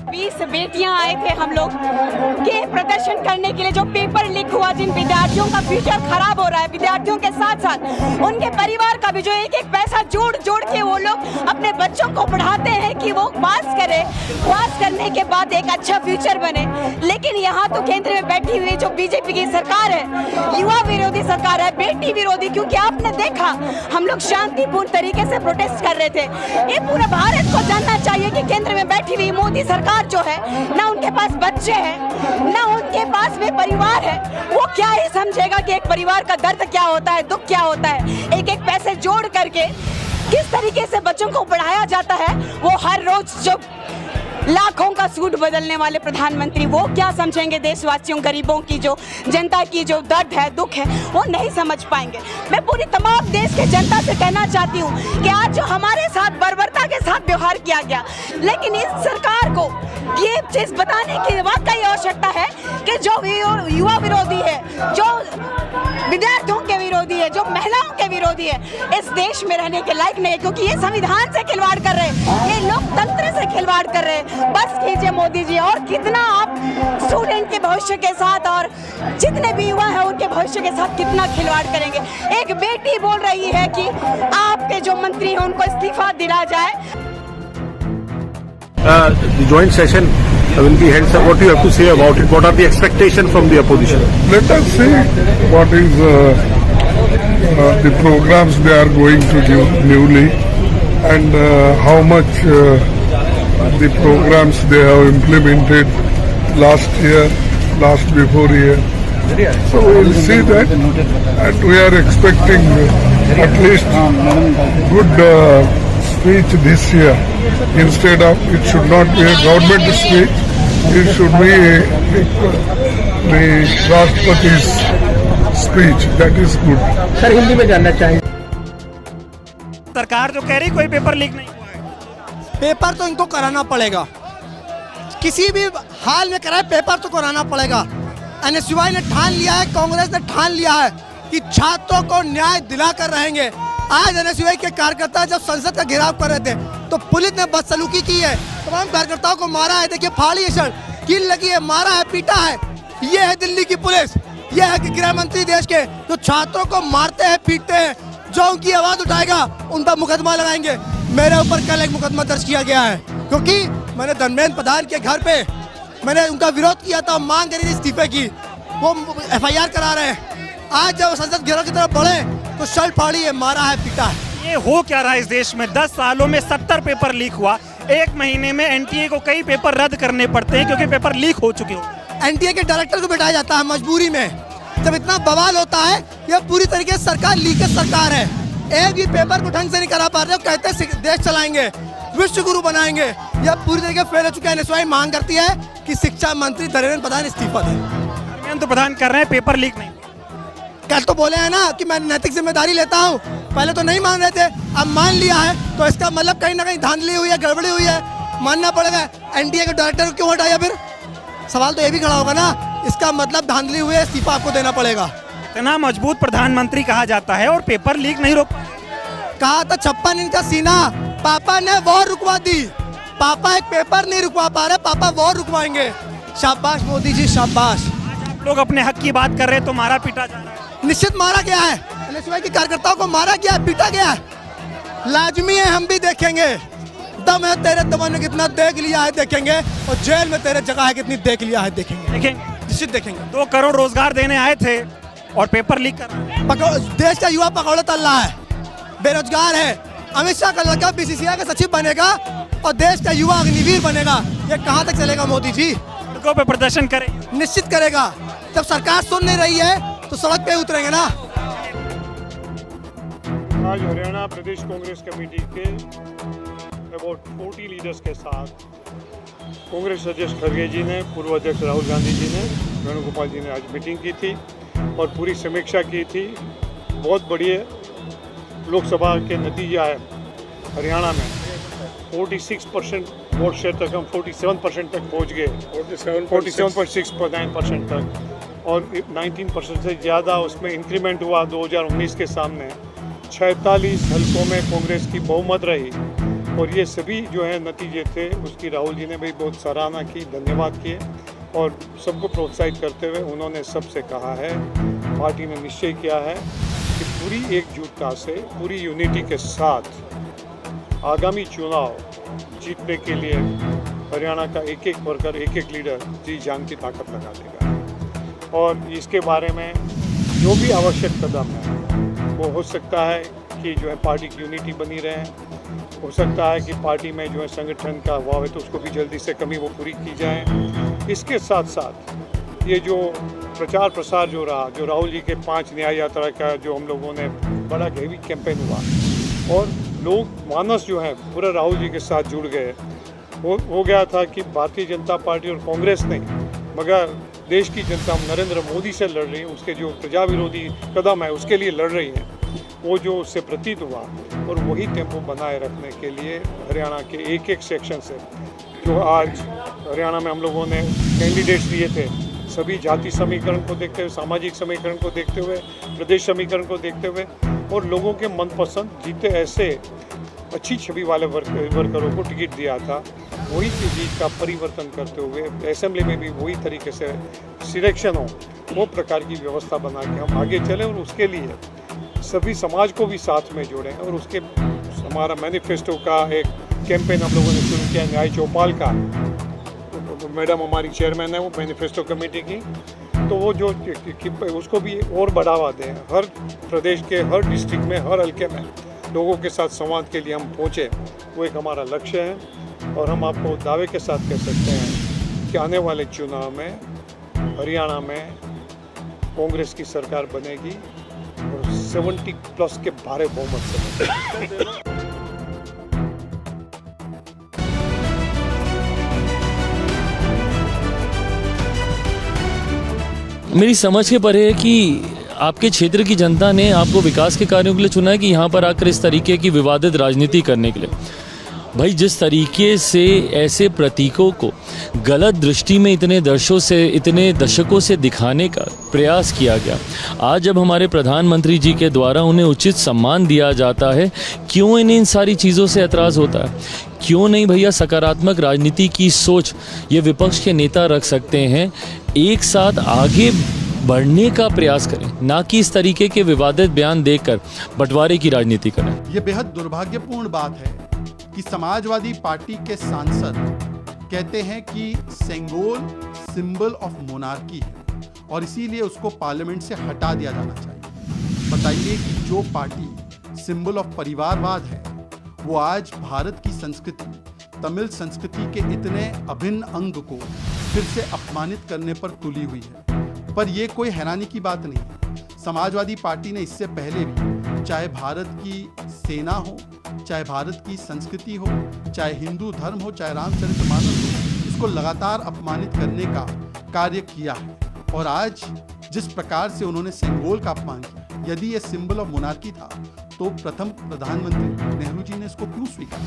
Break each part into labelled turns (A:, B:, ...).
A: 20 बेटियां आए थे हम लोग के प्रदर्शन करने के लिए। जो पेपर लीक हुआ, जिन विद्यार्थियों का फ्यूचर खराब हो रहा है, विद्यार्थियों के साथ साथ उनके परिवार का भी, जो एक एक पैसा जोड़ जोड़ के वो लोग अपने बच्चों को पढ़ाते हैं कि वो पास करे, पास करने के बाद एक अच्छा फ्यूचर बने। लेकिन यहाँ तो केंद्र में बैठी हुई जो बीजेपी की सरकार है, युवा विरोधी सरकार है, बेटी विरोधी। क्योंकि आपने देखा हम लोग शांतिपूर्ण तरीके से प्रोटेस्ट कर रहे थे। ये पूरे भारत को जानना चाहिए कि केंद्र में बैठी हुई मोदी सरकार जो है, ना उनके पास बच्चे हैं, ना उनके पास में परिवार है। वो क्या ही समझेगा कि एक परिवार का दर्द क्या होता है, दुख क्या होता है। एक एक पैसे जोड़ करके किस तरीके से बच्चों को पढ़ाया जाता है। वो हर रोज जो लाखों का सूट बदलने वाले प्रधानमंत्री, वो क्या समझेंगे देशवासियों, गरीबों की, जो जनता की जो दर्द है, दुख है, वो नहीं समझ पाएंगे। मैं पूरी तमाम देश के जनता से कहना चाहती हूँ कि आज जो हमारे साथ बर्बरता के साथ व्यवहार किया गया, लेकिन इस सरकार को ये चीज बताने की वाकई आवश्यकता है कि जो युवा विरोधी है, जो विद्यार्थियों के विरोधी है, जो महिलाओं के विरोधी है, इस देश में रहने के लायक नहीं है। क्योंकि ये संविधान से खिलवाड़ कर रहे हैं, ये लोकतंत्र से खिलवाड़ कर रहे हैं। बस कीजिए मोदी जी, और कितना आप स्टूडेंट के भविष्य के साथ और जितने भी युवा हैं उनके भविष्य के साथ कितना खिलवाड़ करेंगे। एक बेटी बोल रही है कि आपके जो मंत्री हैं उनको इस्तीफा दिला जाए।
B: The joint session will be held. Sir, what do you have to say about it? What are the expectations from the opposition?
C: Let us see what is the programs they are going to give newly, and how much the programs they have implemented last year, last before year. So we will see that, and we are expecting at least good speech this year. Instead of, it should not be a government speech, it should be the Rashtrapati's speech. That is good.
D: Sir Hindi में जानना चाहिए,
E: सरकार जो कह रही कोई paper leak नहीं हुआ है।
D: पेपर तो इनको कराना पड़ेगा, किसी भी हाल में कराए, पेपर तो कराना पड़ेगा। एनएसयूआई ने ठान लिया है, कांग्रेस ने ठान लिया है कि छात्रों को न्याय दिलाकर रहेंगे। आज एनएसयूआई के कार्यकर्ता जब संसद का घेराव कर रहे थे तो पुलिस ने बदसलूकी की है, तमाम कार्यकर्ताओं को मारा है। देखिए फाड़ी है, सर कील लगी है, मारा है, पीटा है। ये है दिल्ली की पुलिस, ये है कि गृह मंत्री देश के जो छात्रों को मारते हैं, पीटते हैं। जो उनकी आवाज उठाएगा उन पर मुकदमा लगाएंगे। मेरे ऊपर कल एक मुकदमा दर्ज किया गया है क्योंकि मैंने धर्मेंद्र प्रधान के घर पे मैंने उनका विरोध किया था, मांग करी थी इस्तीफे की। वो एफआईआर करा रहे हैं। आज जब संसद घेराव की तरफ बढ़े तो शर्ट फाड़ी है, मारा है, पीटा है।
E: ये हो क्या रहा है इस देश में? 10 सालों में 70 पेपर लीक हुआ। एक महीने में एनटीए को कई पेपर रद्द करने पड़ते हैं क्योंकि पेपर लीक हो चुके हो।
D: एनटीए के डायरेक्टर को बिठाया जाता है मजबूरी में। जब इतना बवाल होता है, यह पूरी तरीके से सरकार लीकेज सरकार है। एक भी पेपर को ढंग से नहीं करा पा रहे, कहते हैं देश चलाएंगे, विश्व गुरु बनाएंगे। यह पूरी तरीके से फेल हो चुका है। एनएसयूआई मांग करती है कि शिक्षा मंत्री धर्मेंद्र प्रधान इस्तीफा दें।
E: धर्मेंद्र तो प्रधान कर रहे हैं पेपर लीक नहीं।
D: कल तो बोले हैं ना कि मैं नैतिक जिम्मेदारी लेता हूँ। पहले तो नहीं मान रहे थे, अब मान लिया है, तो इसका मतलब कहीं ना कहीं धांधली हुई है, गड़बड़ी हुई है, मानना पड़ेगा। एनटीए के डायरेक्टर को क्यों हटाया? फिर सवाल तो ये भी खड़ा होगा ना, इसका मतलब धांधली हुई है, इस्तीफा आपको देना पड़ेगा।
E: इतना मजबूत प्रधानमंत्री कहा जाता है और पेपर लीक नहीं रोक।
D: कहा था 56 इंच का सीना, पापा ने वॉर रुकवा दी। पापा एक पेपर नहीं रुकवा पा रहे, पापा वॉर रुकवाएंगे। शाबाश मोदी जी, शाबाश।
E: आप लोग अपने हक की बात कर रहे हैं तो मारा पीटा जा रहा है।
D: निश्चित मारा गया है, एनएसयूआई के कार्यकर्ताओं को मारा गया, पीटा गया है। लाजमी है, हम भी देखेंगे। दम है तेरे दम ने कितना देख लिया है देखेंगे, और जेल में तेरे जगह है कितनी देख लिया है देखेंगे। निश्चित देखेंगे।
E: 2 करोड़ रोजगार देने आए थे और पेपर लीक कर रहे हैं।
D: देश का युवा पकौड़े तल रहा है, बेरोजगार है। अमित शाह का लड़का बीसीसीआई का सचिव बनेगा और देश का युवा अग्निवीर बनेगा। ये कहाँ तक चलेगा मोदी जी?
E: सड़कों पे प्रदर्शन करें,
D: निश्चित करेगा। जब सरकार सुन नहीं रही है तो सड़क पे उतरेंगे ना।
F: आज हरियाणा प्रदेश कांग्रेस कमेटी के अबाउट 40 लीडर्स के साथ कांग्रेस अध्यक्ष खड़गे जी ने, पूर्व अध्यक्ष राहुल गांधी जी ने, वेणुगोपाल जी ने आज मीटिंग की थी और पूरी समीक्षा की थी। बहुत बढ़िया लोकसभा के नतीजा है। हरियाणा में 46% वोट शेयर तक हम 47% तक पहुंच गए, 47.69% तक, और 19% से ज़्यादा उसमें इंक्रीमेंट हुआ 2019 के सामने। 46 हलकों में कांग्रेस की बहुमत रही। और ये सभी जो है नतीजे थे उसकी राहुल जी ने भी बहुत सराहना की, धन्यवाद किए और सबको प्रोत्साहित करते हुए उन्होंने सबसे कहा है, पार्टी ने निश्चय किया है कि पूरी एकजुटता से, पूरी यूनिटी के साथ आगामी चुनाव जीतने के लिए हरियाणा का एक एक वर्कर, एक एक लीडर जी जान की ताकत लगा देगा और इसके बारे में जो भी आवश्यक कदम है वो हो सकता है कि जो है पार्टी की यूनिटी बनी रहे, हो सकता है कि पार्टी में जो है संगठन का अभाव है तो उसको भी जल्दी से कमी वो पूरी की जाए। इसके साथ साथ ये जो प्रचार प्रसार जो रहा, जो राहुल जी के 5 न्याय यात्रा का जो हम लोगों ने बड़ा हेवी कैंपेन हुआ और लोग मानस जो है पूरा राहुल जी के साथ जुड़ गए। हो गया था कि भारतीय जनता पार्टी और कांग्रेस नहीं मगर देश की जनता नरेंद्र मोदी से लड़ रही है, उसके जो प्रजा विरोधी कदम है उसके लिए लड़ रही है, वो जो उससे प्रतीत हुआ और वही टेम्पो बनाए रखने के लिए हरियाणा के एक एक सेक्शन से जो आज हरियाणा में हम लोगों ने कैंडिडेट्स दिए थे, सभी जाति समीकरण को देखते हुए, सामाजिक समीकरण को देखते हुए, प्रदेश समीकरण को देखते हुए और लोगों के मनपसंद जीते ऐसे अच्छी छवि वाले वर्करों को टिकट दिया था, वही चीज़ का परिवर्तन करते हुए असेंबली में भी वही तरीके से सिलेक्शन हो, वो प्रकार की व्यवस्था बना के हम आगे चले और उसके लिए सभी समाज को भी साथ में जोड़ें और उसके हमारा मैनिफेस्टो का एक कैंपेन हम लोगों ने शुरू किया न्याय चौपाल का, तो मैडम हमारी चेयरमैन है वो मैनिफेस्टो कमेटी की, तो वो जो उसको भी और बढ़ावा दें, हर प्रदेश के हर डिस्ट्रिक्ट में, हर हल्के में लोगों के साथ संवाद के लिए हम पहुँचे, वो एक हमारा लक्ष्य है और हम आपको दावे के साथ कह सकते हैं कि आने वाले चुनाव में हरियाणा में कांग्रेस की सरकार बनेगी और 70+ के भारे बहुमत से बनेगी।
G: मेरी समझ के परे है कि आपके क्षेत्र की जनता ने आपको विकास के कार्यों के लिए चुना है कि यहाँ पर आकर इस तरीके की विवादित राजनीति करने के लिए। भाई जिस तरीके से ऐसे प्रतीकों को गलत दृष्टि में इतने दशकों से दिखाने का प्रयास किया गया, आज जब हमारे प्रधानमंत्री जी के द्वारा उन्हें उचित सम्मान दिया जाता है, क्यों इन्हें इन सारी चीज़ों से एतराज़ होता है? क्यों नहीं भैया सकारात्मक राजनीति की सोच ये विपक्ष के नेता रख सकते हैं, एक साथ आगे बढ़ने का प्रयास करें, ना कि इस तरीके के विवादित बयान देकर बंटवारे की राजनीति करें।
H: ये बेहद दुर्भाग्यपूर्ण बात है कि समाजवादी पार्टी के सांसद कहते हैं कि सेंगोल सिंबल ऑफ मोनार्की है और इसीलिए उसको पार्लियामेंट से हटा दिया जाना चाहिए। बताइए कि जो पार्टी सिंबल ऑफ परिवारवाद है वो आज भारत की संस्कृति, तमिल संस्कृति के इतने अभिन्न अंग को फिर से अपमानित करने पर तुली हुई है। पर यह कोई हैरानी की बात नहीं है। समाजवादी पार्टी ने इससे पहले भी चाहे भारत की सेना हो, चाहे भारत की संस्कृति हो, चाहे हिंदू धर्म हो, चाहे रामचरितमानस हो, इसको लगातार अपमानित करने का कार्य किया है। और आज जिस प्रकार से उन्होंने सेंगोल का अपमान किया, यदि ये सिंबल ऑफ मोनार्की था तो प्रथम प्रधानमंत्री नेहरू जी ने इसको क्यों स्वीकारा?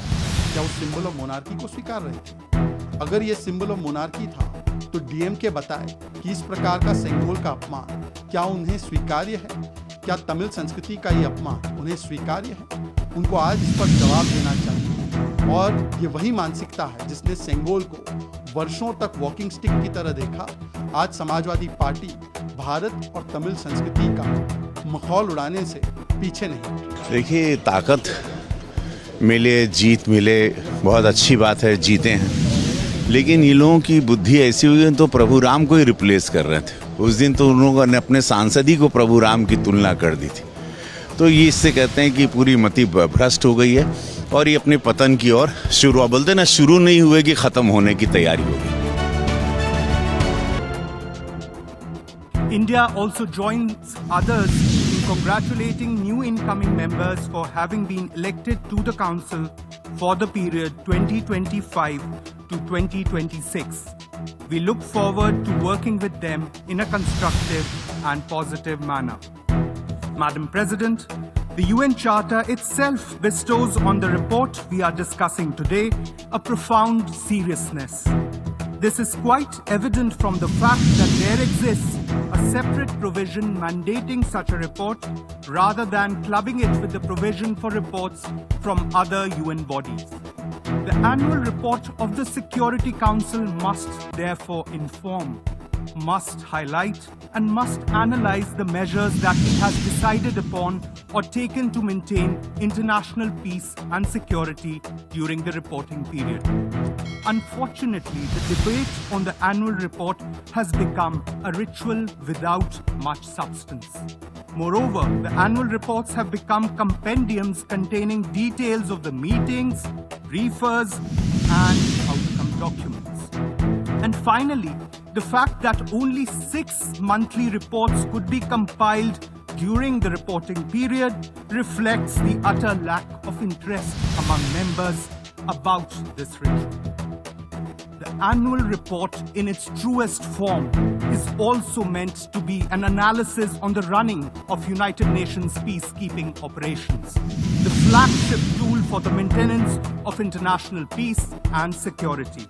H: क्या वो सिंबल ऑफ मोनार्की को स्वीकार रहे थे? अगर ये सिंबल ऑफ मोनार्की था तो डीएमके बताए कि इस प्रकार का सेंगोल का अपमान क्या उन्हें स्वीकार्य है? क्या तमिल संस्कृति का ये अपमान उन्हें स्वीकार्य है? उनको आज इस पर जवाब देना चाहिए। और ये वही मानसिकता है जिसने सेंगोल को वर्षों तक वॉकिंग स्टिक की तरह देखा। आज समाजवादी पार्टी भारत और तमिल संस्कृति का मखौल उड़ाने से पीछे नहीं।
I: देखिए, ताकत मिले, जीत मिले, बहुत अच्छी बात है, जीते हैं, लेकिन ये लोगों की बुद्धि ऐसी हुई है तो प्रभु राम को ही रिप्लेस कर रहे थे। उस दिन तो उन लोगों ने अपने सांसद ही को प्रभु राम की तुलना कर दी थी। तो ये इससे कहते हैं कि पूरी मति भ्रष्ट हो गई है और ये अपने पतन की ओर शुरू, बोलते ना, शुरू नहीं हुए कि खत्म होने की तैयारी होगी।
J: India also joins others in congratulating new incoming members for having been elected to the Council for the period 2025 to 2026. We look forward to working with them in a constructive and positive manner. Madam President, the UN Charter itself bestows on the report we are discussing today a profound seriousness. This is quite evident from the fact that there exists a separate provision mandating such a report rather than clubbing it with the provision for reports from other UN bodies. The annual report of the Security Council must therefore inform, must highlight, and must analyze the measures that it has decided upon or taken to maintain international peace and security during the reporting period. Unfortunately, the debate on the annual report has become a ritual without much substance. Moreover, the annual reports have become compendiums containing details of the meetings, briefers, and outcome documents. And finally, the fact that only 6 monthly reports could be compiled during the reporting period reflects the utter lack of interest among members about this ritual. The annual report in its truest form is also meant to be an analysis on the running of United Nations peacekeeping operations, the flagship tool for the maintenance of international peace and security.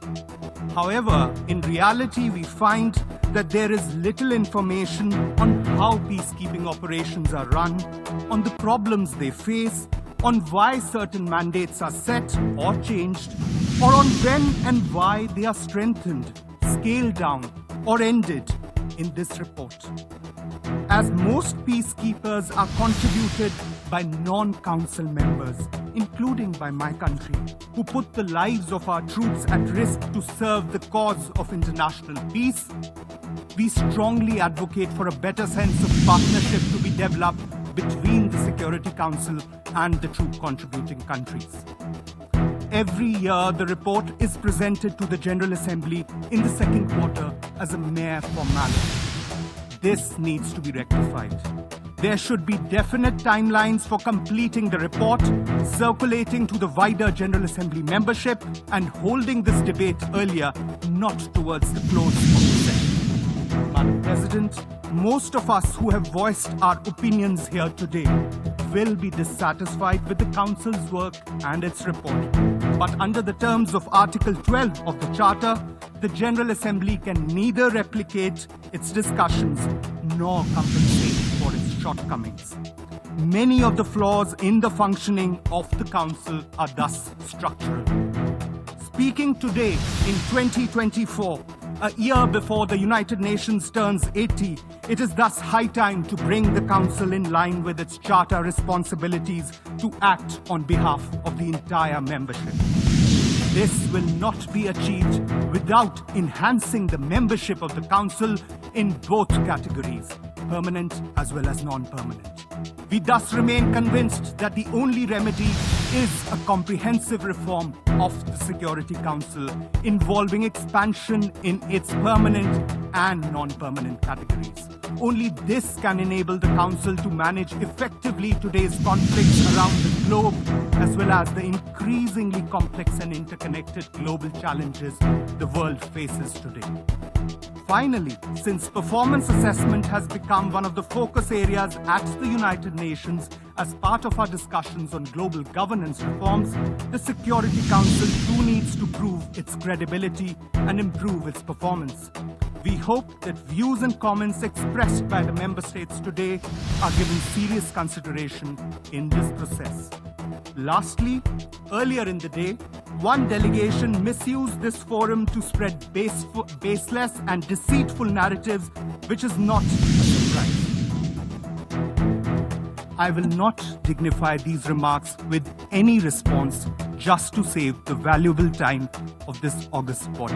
J: However, in reality, we find that there is little information on how peacekeeping operations are run, on the problems they face, on why certain mandates are set or changed, or on when and why they are strengthened, scaled down, or ended in this report. As most peacekeepers are contributed by non-council members, including by my country, who put the lives of our troops at risk to serve the cause of international peace, we strongly advocate for a better sense of partnership to be developed between the Security Council and the troop contributing countries. Every year, the report is presented to the General Assembly in the second quarter as a mere formality. This needs to be rectified. There should be definite timelines for completing the report, circulating to the wider General Assembly membership, and holding this debate earlier, not towards the close of the session. Madam President, most of us who have voiced our opinions here today will be dissatisfied with the Council's work and its report. But under the terms of Article 12 of the Charter, the General Assembly can neither replicate its discussions nor compensate for its shortcomings. Many of the flaws in the functioning of the Council are thus structural. Speaking today in 2024, a year before the United Nations turns 80, it is thus high time to bring the Council in line with its Charter responsibilities to act on behalf of the entire membership. This will not be achieved without enhancing the membership of the Council in both categories, permanent as well as non-permanent. We thus remain convinced that the only remedy is a comprehensive reform of the Security Council involving expansion in its permanent and non-permanent categories. Only this can enable the Council to manage effectively today's conflicts around the globe, as well as the increasingly complex and interconnected global challenges the world faces today. Finally, since performance assessment has become one of the focus areas at the United Nations as part of our discussions on global governance reforms, the Security Council too needs to prove its credibility and improve its performance. We hope that views and comments expressed by the member states today are given serious consideration in this process. Lastly, earlier in the day, one delegation misused this forum to spread baseless and deceitful narratives, which is not a surprise. I will not dignify these remarks with any response just to save the valuable time of this august body.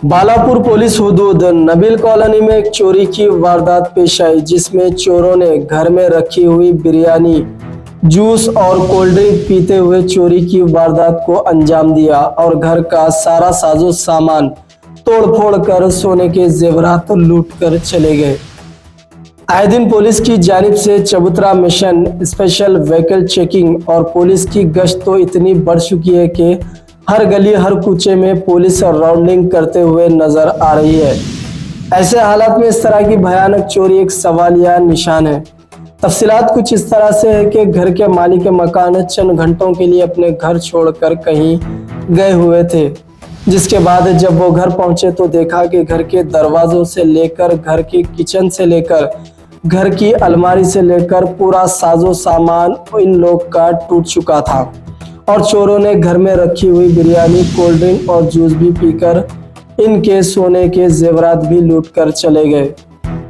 K: Balapur police हुदूद Nabeel colony में एक चोरी की वारदात पेश आई, जिसमें चोरों ने घर में रखी हुई बिरयानी, जूस और कोल्ड ड्रिंक पीते हुए चोरी की वारदात को अंजाम दिया और घर का सारा साजो सामान तोड़फोड़ कर सोने के जेवरात लूट कर चले गए। आए दिन पुलिस की जानिब से चबूतरा मिशन, स्पेशल व्हीकल चेकिंग और पुलिस की गश्त तो इतनी बढ़ चुकी है कि हर गली हर कूचे में पुलिस राउंडिंग करते हुए नजर आ रही है। ऐसे हालात में इस तरह की भयानक चोरी एक सवालिया निशान है। तफसीलात कुछ इस तरह से है कि घर के मालिक मकान चंद घंटों के लिए अपने घर छोड़कर कहीं गए हुए थे, जिसके बाद जब वो घर पहुंचे तो देखा कि घर के दरवाजों से लेकर घर के किचन से लेकर घर की अलमारी से लेकर पूरा साजो सामान इन लोग का टूट चुका था और चोरों ने घर में रखी हुई बिरयानी, कोल्ड ड्रिंक और जूस भी पीकर इनके सोने के जेवरात भी लूट कर चले गए।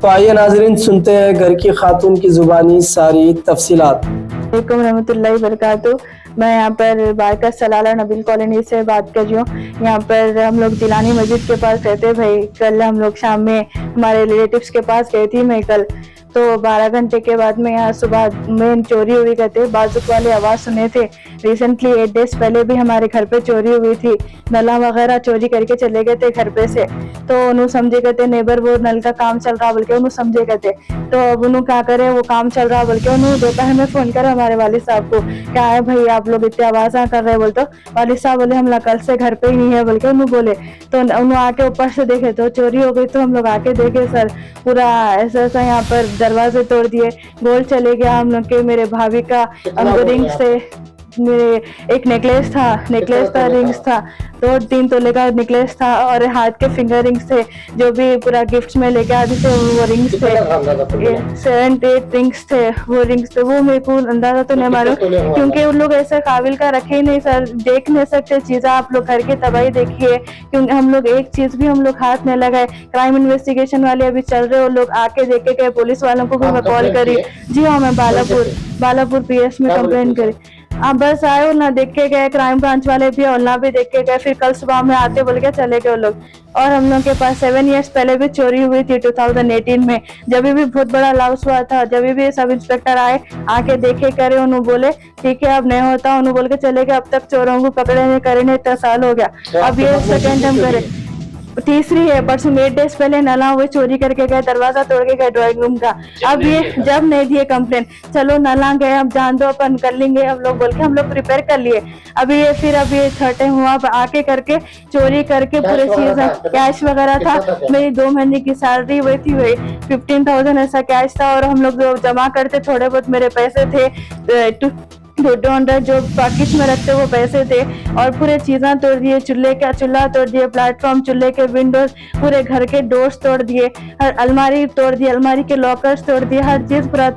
K: तो आइए नाजरीन सुनते हैं घर की खातून की जुबानी सारी तफसीलात।
L: वालेकुम रहमतुल्लाहि वबरकातुहू। मैं यहाँ पर बारका सलाला नबील कॉलोनी से बात कर रही हूँ। यहाँ पर हम लोग जिलानी मस्जिद के पास रहते हैं भाई। कल हम लोग शाम में हमारे रिलेटिव्स के पास गई थी मैं कल, तो 12 घंटे के बाद में यहाँ सुबह में चोरी हुई करते बाजुक वाले आवाज़ सुने थे। रिसेंटली 8 डेज पहले भी हमारे घर पे चोरी हुई थी, नला वगैरह चोरी करके चले गए थे घर पे से। तो उन्होंने समझे कहते नेबर वो नल का काम चल रहा बोल के उन्होंने समझे कहते, तो अब उन्होंने क्या करे वो काम चल रहा बोल के उन्होंने दोपहर में फ़ोन करा हमारे वालिद साहब को, क्या है भाई आप लोग इतने आवाज़ कर रहे बोल। तो वालिद साहब बोले हम कल से घर पे ही नहीं है बोल के उन्होंने बोले। तो उन्होंने आके ऊपर से देखे तो चोरी हो गई। तो हम लोग आके देखे सर पूरा ऐसा ऐसा यहाँ पर दरवाजे तोड़ दिए, गोल्ड चले गया हम लोग के, मेरे भाभी का रिंग से मेरे एक नेकलेस था रिंग्स था, 2-3 तोले का नेकलेस था और हाथ के फिंगर रिंग्स थे जो भी पूरा गिफ्ट में लेके आते थे वो रिंग्स थे, 7-8 रिंग्स थे वो रिंग्स थे। वो मेरे को अंदाजा तो नहीं मालूम क्योंकि उन लोग ऐसे काबिल का रखे ही नहीं सर, देख नहीं सकते चीज़ें। आप लोग घर की तबाही देखिए क्योंकि हम लोग एक चीज़ भी हम लोग हाथ नहीं लगाए। क्राइम इन्वेस्टिगेशन वाले अभी चल रहे, वो लोग आके देखे गए, पुलिस वालों को भी मैं कॉल करी। जी हाँ, मैं बालापुर PS में कंप्लेंट करी। आप बस आए ना देख के गए, क्राइम ब्रांच वाले भी और ना भी देख के गए, फिर कल सुबह में आते बोल के चले गए वो लोग। और हम लोग के पास 7 इयर्स पहले भी चोरी हुई थी 2018 में, जब भी बहुत बड़ा लॉस हुआ था। जब भी सब इंस्पेक्टर आए आके देखे करे, उन्होंने बोले ठीक है अब नहीं होता, उन्होंने बोल के चले गए। अब तक चोरों को पकड़े नहीं करे नहीं, इतना साल हो गया। अब ये सेकेंड टाइम करे, तीसरी है। परसों 8 डेज पहले नला हुए चोरी करके गए, दरवाजा तोड़ के गए ड्राइंग रूम का। अब ये जब नहीं दिए कंप्लेन, चलो नला गए अब जान दो अपन कर लेंगे हम लोग बोल के हम लोग प्रिपेयर कर लिए। अभी ये फिर अभी 3rd टाइम हुआ आके करके चोरी करके पूरे चीज कैश वगैरह था। मेरी 2 महीने की सैलरी हुई थी, वही 15,000 ऐसा कैश था और हम लोग जो जमा करते थोड़े बहुत मेरे पैसे थे 200 जो पॉकेट में रखते वो पैसे थे और पूरे चीज़ें तोड़ दिए। चूल्हा तोड़ दिए, प्लेटफॉर्म, चूल्हे के विंडोज, पूरे घर के डोर्स तोड़ दिए, हर अलमारी तोड़ दी, अलमारी के लॉकर्स तोड़ दिए, हर चीज़ पूरा